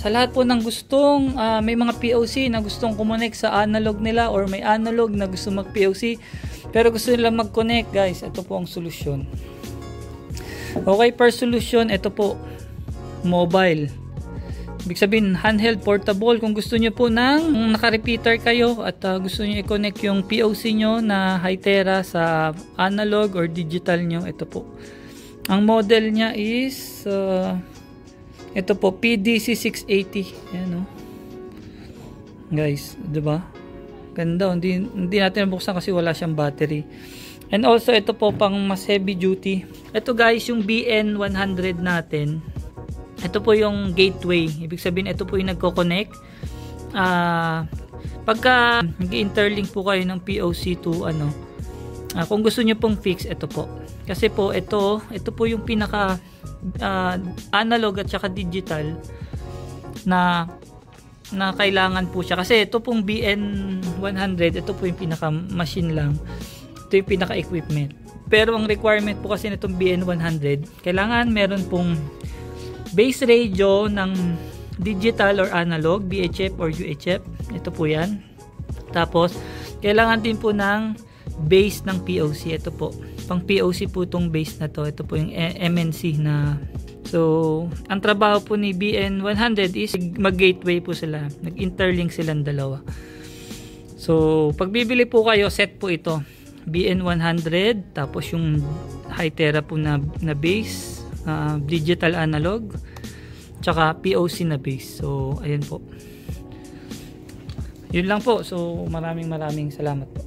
Sa lahat po ng gustong may mga POC na gustong kumonek sa analog nila, or may analog na gusto mag POC pero gusto nila mag-connect, guys, ito po ang solusyon. Okay, per solution, ito po, mobile. Ibig sabihin, handheld, portable. Kung gusto nyo po ng naka-repeater kayo at gusto nyo i-connect yung POC nyo na Hytera sa analog or digital nyo, ito po. Ang model niya is ito po, PDC680. Ayan, oh. Guys, diba? Ganda. Hindi natin nabuksan kasi wala siyang battery. And also, ito po pang mas heavy duty. Ito, guys, yung BN100 natin. Ito po yung gateway. Ibig sabihin, ito po yung nagko-connect. Pagka nag-interlink po kayo ng POC to kung gusto nyo pong fix, ito po. Kasi po, ito po yung pinaka analog at saka digital na kailangan po siya. Kasi ito pong BN100, ito po yung pinaka machine lang. Ito yung pinaka equipment. Pero ang requirement po kasi nitong BN100, kailangan meron pong base radio ng digital or analog, VHF or UHF. Ito po yan. Tapos, kailangan din po ng base ng POC. Ito po. Pang POC po itong base na to. Ito po yung MNC na. So, ang trabaho po ni BN100 is mag-gateway po sila. Nag-interlink silang dalawa. So, pag bibili po kayo, set po ito. BN100, tapos yung Hytera po na base. Digital analog tsaka POC na base. So ayan po, yun lang po. So maraming salamat po.